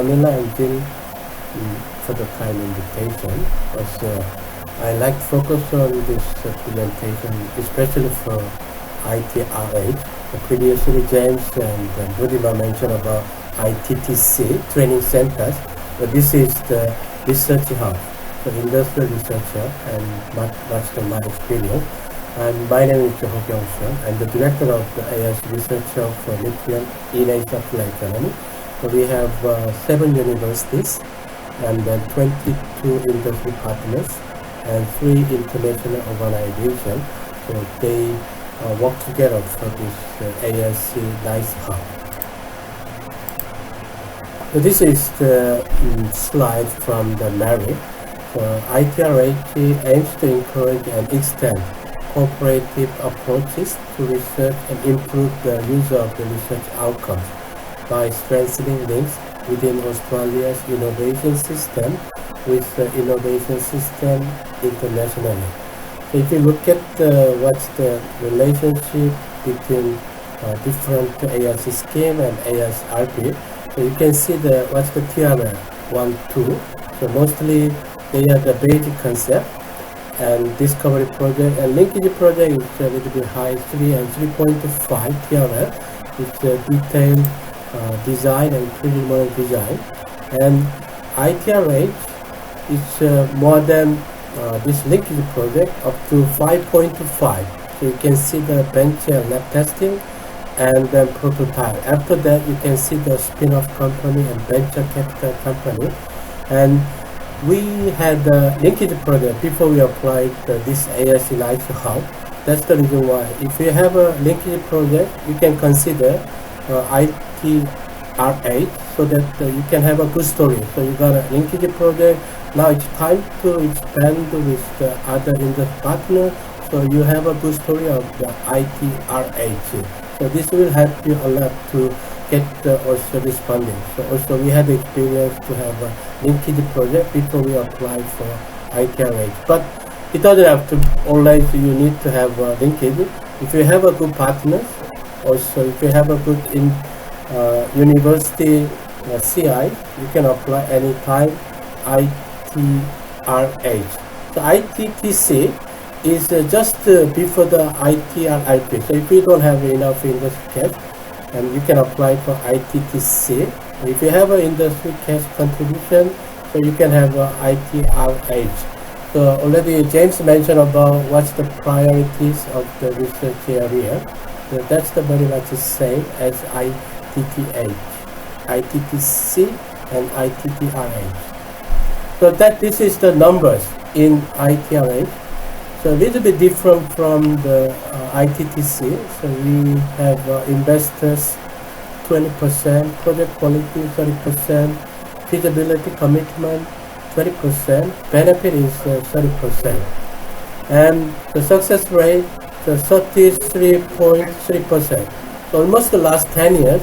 Camilla and Jill for the kind invitation. Also, I like to focus on this presentation, especially for ITRH. Previously, James and Budima mentioned about ITTC training centers. But this is the research hub, the industrial researcher, and much of my experience. And my name is Ho Kyung-sun. I'm the director of the AS Research Hub for Lithium in Circular Economy. So we have 7 universities and then 22 industry partners and 3 international organizations. So they work together for this ASC NICE Hub. So this is the slide from the merit. So ITRH aims to encourage and extend cooperative approaches to research and improve the use of the research outcomes by strengthening links within Australia's innovation system with the innovation system internationally. So if you look at what's the relationship between different ARC scheme and ASRP, so you can see what's the TRL 1, 2. So mostly they are the basic concept and discovery project and linkage project is a little bit high, 3 and 3.5 TRL. It's a detailed design and preliminary design. And ITRH is more than this linkage project up to 5.5. So you can see the bench and lab testing and then prototype. After that, you can see the spin-off company and venture capital company. And we had the linkage project before we applied this ASC NICE Hub. That's the reason why. If you have a linkage project, you can consider ITRH so that you can have a good story. So you got a linkage project. Now it's time to expand with the other industry partners. So you have a good story of the ITRH. So this will help you a lot to get also this funding. So also we had the experience to have a linkage project before we apply for ITRH. But it doesn't have to always you need to have a linkage. If you have a good partner, also if you have a good university CI, you can apply anytime ITRH. So ITTC is just before the ITRP. So if you don't have enough industry cash, and you can apply for ITTC. If you have an industry cash contribution, so you can have ITRH. So already James mentioned about what's the priorities of the research area. So that's the very much the same as ITTH, ITTC and ITTRH. So this is the numbers in ITRH. So a little bit different from the ITTC. So we have investors 20%, project quality 30%, feasibility commitment 20%, benefit is 30%. And the success rate is 33.3%. So almost the last 10 years,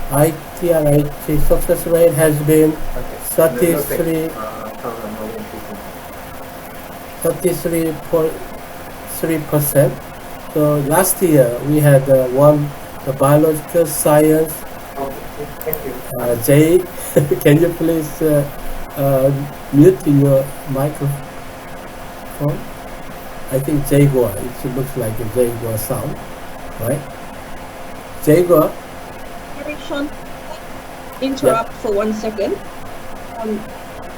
ITRH success rate has been 33.3%. So last year we had won the biological science. Thank you. Jay, can you please mute your microphone? I think Jaguar. It looks like a Jaguar sound, right? Jaguar. Sean, interrupt for 1 second.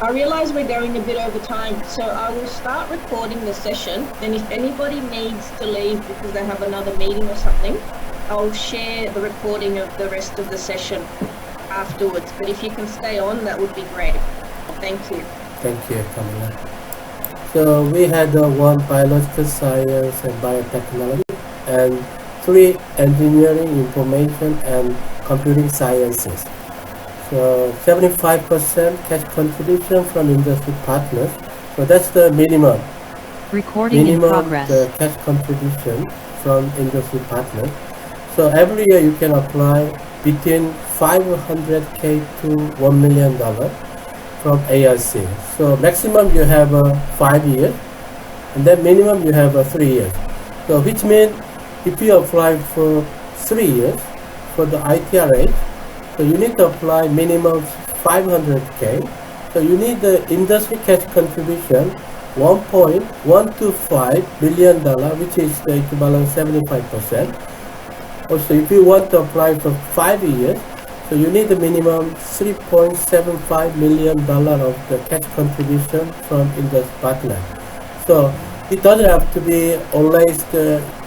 I realize we're going a bit over time, so I will start recording the session, and if anybody needs to leave because they have another meeting or something, I'll share the recording of the rest of the session afterwards. But if you can stay on, that would be great. Thank you. Thank you, Camilla. So we had one biological science and biotechnology and 3 engineering, information and computing sciences. So 75% cash contribution from industry partners. So that's the minimum. Recording in progress. The cash contribution from industry partners. So every year you can apply between $500K to $1 million from ARC. So maximum you have 5 years, and then minimum you have 3 years. So which means if you apply for 3 years for the ITRH, so you need to apply minimum 500K. So you need the industry cash contribution $1.125 billion, which is the equivalent 75%. Also, if you want to apply for 5 years, so you need a minimum $3.75 million of the cash contribution from industry partner. So it doesn't have to be always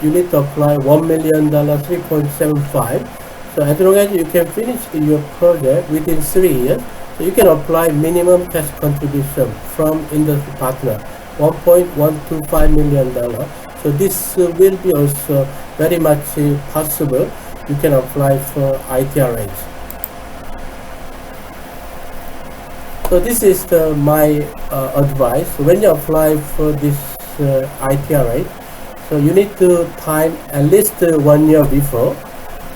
you need to apply $1 million, 3.75. So as long as you can finish your project within 3 years, so you can apply minimum cash contribution from industry partner, $1.125 million. So this will be also very much possible. You can apply for ITRH. So this is my advice. When you apply for this ITRH, so you need to time at least 1 year before.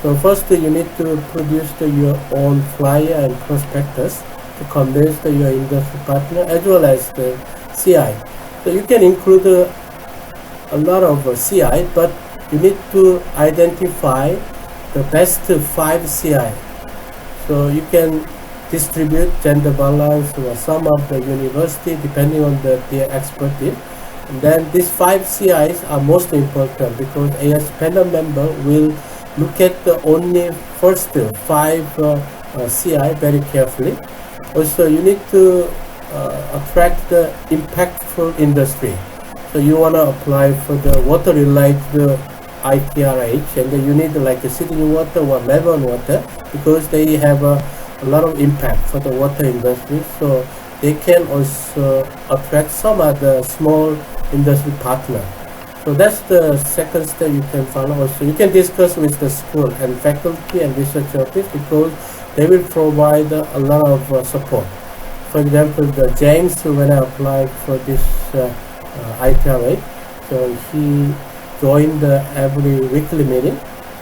So first you need to produce your own flyer and prospectus to convince your industry partner as well as the CI. So you can include a lot of CI, but you need to identify the best 5 CI. So you can distribute gender balance or some of the university depending on their expertise. And then these 5 CIs are most important because AS panel member will look at the only first 5 CI very carefully. Also, you need to attract the impactful industry. So you want to apply for the water-related ITRH, and then you need like a Sydney water or Melbourne water because they have a lot of impact for the water industry. So they can also attract some other small industry partner. So that's the second step you can follow. Also, you can discuss with the school and faculty and research office because they will provide a lot of support. For example, the James, when I applied for this ITRH, so he joined every weekly meeting,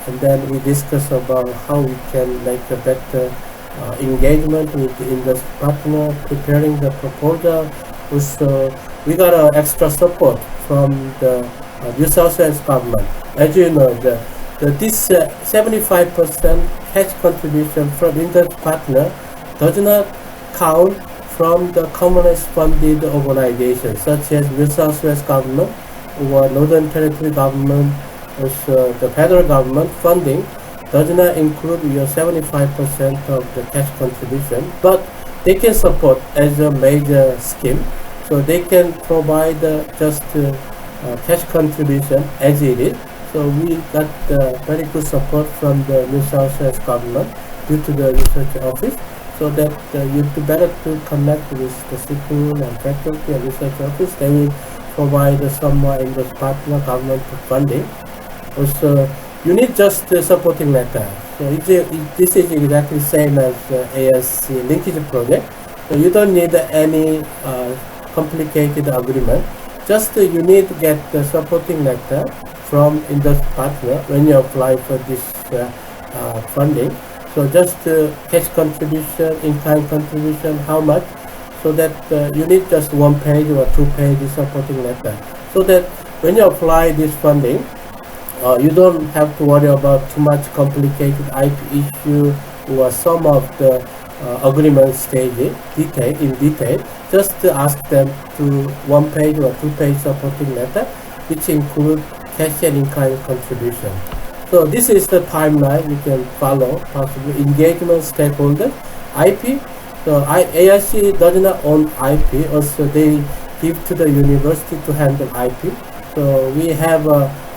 and then we discuss about how we can make a better engagement with the industry partner, preparing the proposal. Also, we got extra support from the New South Wales government. As you know, this 75% cash contribution from industry partner does not count from the commonest funded organizations such as New South Wales government or Northern Territory government. Also, the federal government funding does not include your 75% of the cash contribution, but they can support as a major scheme. So they can provide just cash contribution as it is. So we got very good support from the New South Wales government due to the research office. So that you'd be better to connect with the school and faculty and research office. They will provide some more industry partner government funding. Also, you need just the supporting letter. So this is exactly the same as ASC linkage project. So you don't need any complicated agreement. Just you need to get the supporting letter from industry partner when you apply for this funding. So just cash contribution, in-kind contribution, how much, so that you need just 1 page or 2 pages supporting letter. So that when you apply this funding, you don't have to worry about too much complicated IP issue or some of the agreement stages in detail. Just ask them to 1 page or 2 page supporting letter, which include cash and in-kind contribution. So this is the timeline you can follow, possibly engagement stakeholders, IP. So AIC does not own IP, also they give to the university to handle IP. So we have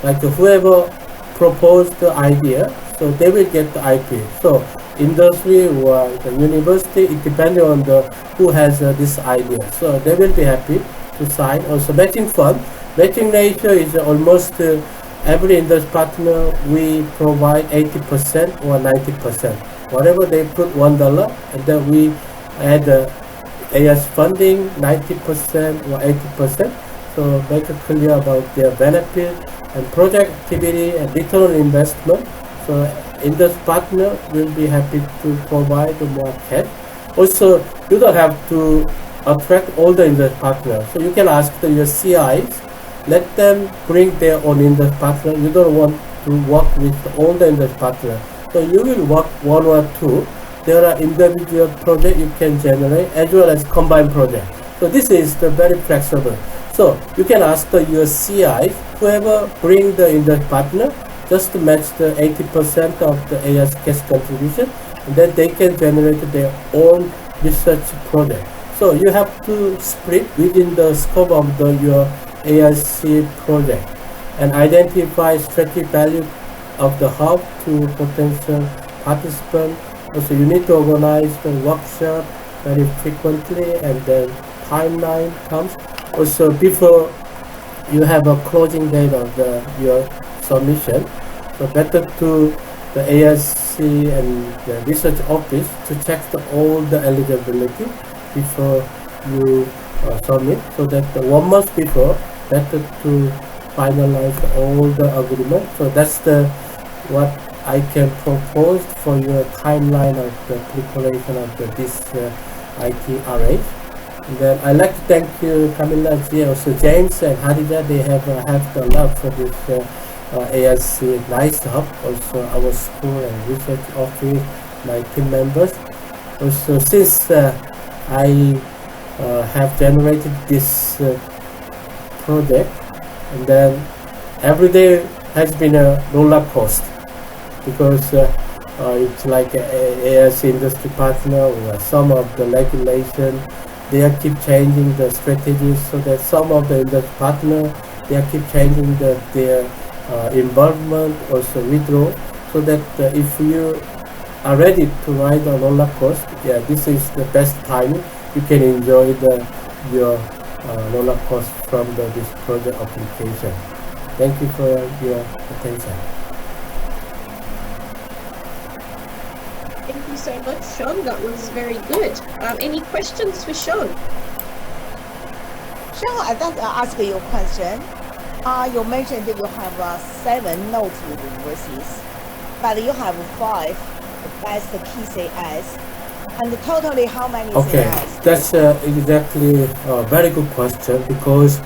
like whoever proposed the idea, so they will get the IP. So industry or the university, it depends on who has this idea. So they will be happy to sign. Also matching fund, matching ratio is almost every industry partner we provide 80% or 90%. Whatever they put $1, and then we add AS funding 90% or 80%. So make it clear about their benefit and project activity and return on investment. So industry partner will be happy to provide more cash. Also, you don't have to attract all the industry partners. So you can ask your CIs, let them bring their own industry partner. You don't want to work with all the industry partners. So you will work 1 or 2 there are individual projects you can generate as well as combined project. So this is the very flexible. So you can ask your CI, whoever bring the industry partner, just to match the 80% of the AI's cash contribution, and then they can generate their own research project. So you have to split within the scope of your AIC project and identify strategic value of the hub to potential participants. Also, you need to organize the workshop very frequently, and then timeline comes. Also, before you have a closing date of your submission, so better to the AIC and the research office to check all the eligibility before you submit, so that 1 month before, better to finalize all the agreement. So that's what I can propose for your timeline of the preparation of this ITRH. And then I'd like to thank you, Camilla, also James and Hadija. They have helped a lot for this AIC NICE Hub, also our school and research office, my team members. Also, since I have generated this project, and then every day has been a roller coaster, because it's like AIC industry partner, or some of the regulation, they keep changing the strategies, so that some of the industry partner, they keep changing their involvement, also withdraw, so that if you are ready to ride a roller coaster, yeah, this is the best time you can enjoy your roller coaster from this project application. Thank you for your attention. Thank you so much, Sean. That was very good. Any questions for Sean? Sean, I'd like to ask you a question. You mentioned that you have 7 note universities, but you have 5 as the key CIs. And totally how many CIs? That's exactly a very good question, because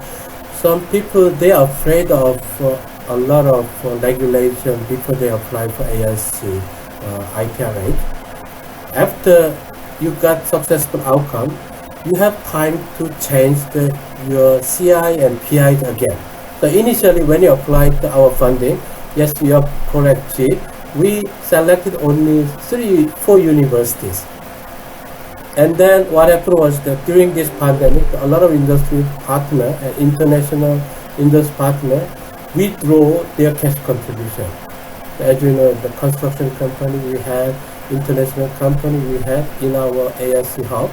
some people, they are afraid of a lot of regulation before they apply for AIC ITRH. After you got successful outcome, you have time to change your CI and PI again. So initially, when you applied to our funding, yes, you are correct, Chief. We selected only 4 universities. And then what happened was that during this pandemic, a lot of industry partner and international industry partner withdraw their cash contribution. As you know, the construction company we had, international company we had in our AIC hub,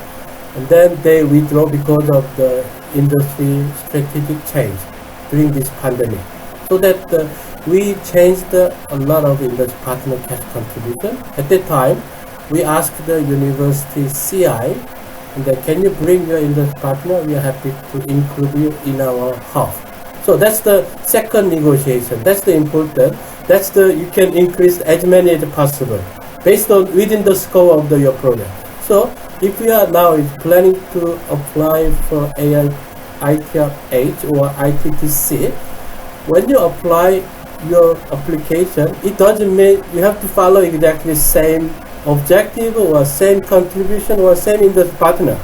and then they withdraw because of the industry strategic change during this pandemic. So that we changed a lot of industry partner cash contribution. At that time, we asked the university CI, and then, can you bring your industry partner? We are happy to include you in our hub. So that's the second negotiation. That's the important. That's you can increase as many as possible based on within the scope of your project. So if we are now planning to apply for ITRH or ITTC, when you apply your application, it doesn't mean you have to follow exactly the same objective or same contribution or same industry partner.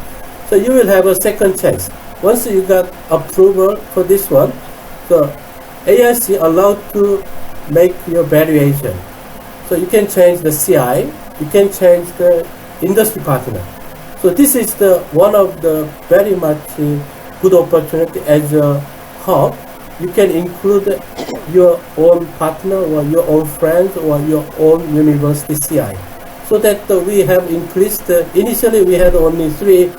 So you will have a second chance. Once you got approval for this one, so AIC allowed to make your variation. So you can change the CI, you can change the industry partner. So this is one of the very much good opportunity as a hub. You can include your own partner or your own friends or your own university CI. So that we have increased, initially we had only 3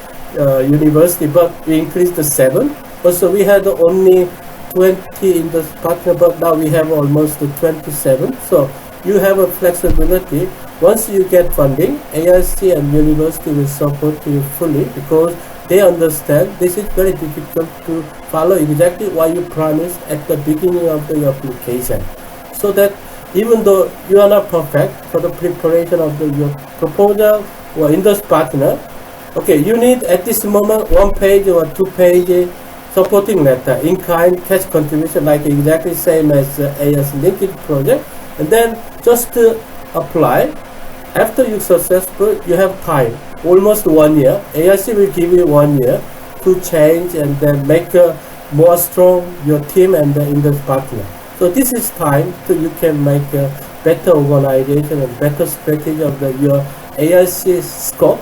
universities, but we increased to 7. Also we had only 20 in the partner, but now we have almost 27. So you have a flexibility. Once you get funding, AIC and university will support you fully, because they understand this is very difficult to follow exactly what you promised at the beginning of your application. So that even though you are not perfect for the preparation of your proposal or industry partner, okay, you need at this moment 1 page or 2 page supporting letter, in-kind cash contribution, like exactly same as AIC linkage project, and then just to apply. after you're successful, you have time, almost 1 year. ARC will give you 1 year to change and then make a more strong your team and the industry partner. So this is time so you can make a better organization and better strategy of your ARC scope,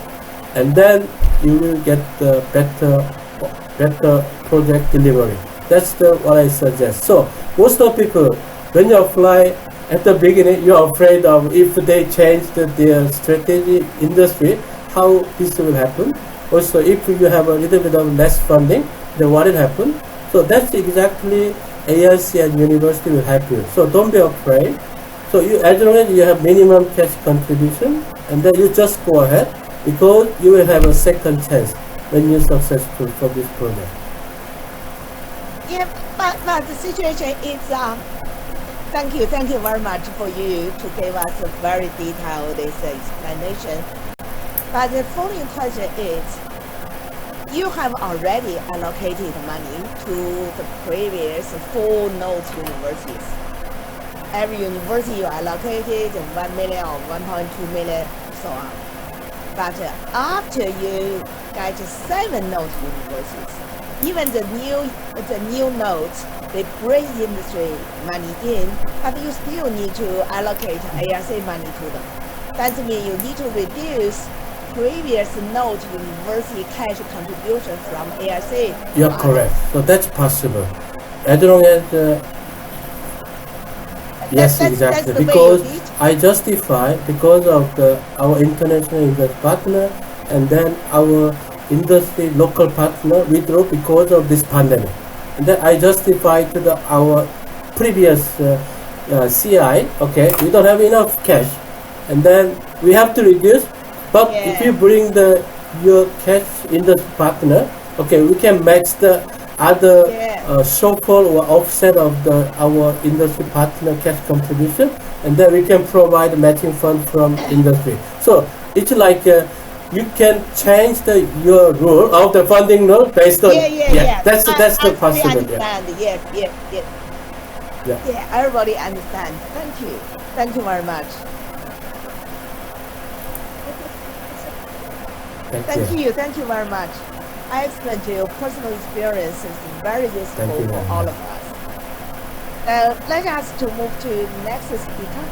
and then you will get the better project delivery. That's what I suggest. So most of people, when you apply at the beginning, you're afraid of if they change their strategy industry, how this will happen. Also, if you have a little bit of less funding, then what will happen? So that's exactly ARC and university will help you. So don't be afraid. So as long as you have minimum cash contribution, and then you just go ahead, because you will have a second chance when you're successful for this project. Yeah, but the situation is, thank you very much for you to give us a very detailed explanation. But the following question is, you have already allocated money to the previous 4 node universities. Every university you allocated 1 million or 1.2 million, so on. But after you get 7 node universities, even the new nodes, they bring industry money in, but you still need to allocate ARC money to them. That means you need to reduce previous node university cash contribution from ARC. You're correct. So that's possible. As long as yes, exactly. Because I justify because of our international industry partner, and then our industry local partner withdrew because of this pandemic. And then I justify to our previous CI, okay, we don't have enough cash, and then we have to reduce. But if you bring your cash industry partner, okay, we can match the other shortfall or offset of our industry partner cash contribution, and then we can provide matching fund from industry. So it's like you can change your rule of the funding rule based on That's the possibility. Yeah, everybody understand. Thank you very much. Thank you very much. I explained to you personal experience is very useful for all of us. Let us to move to next speaker.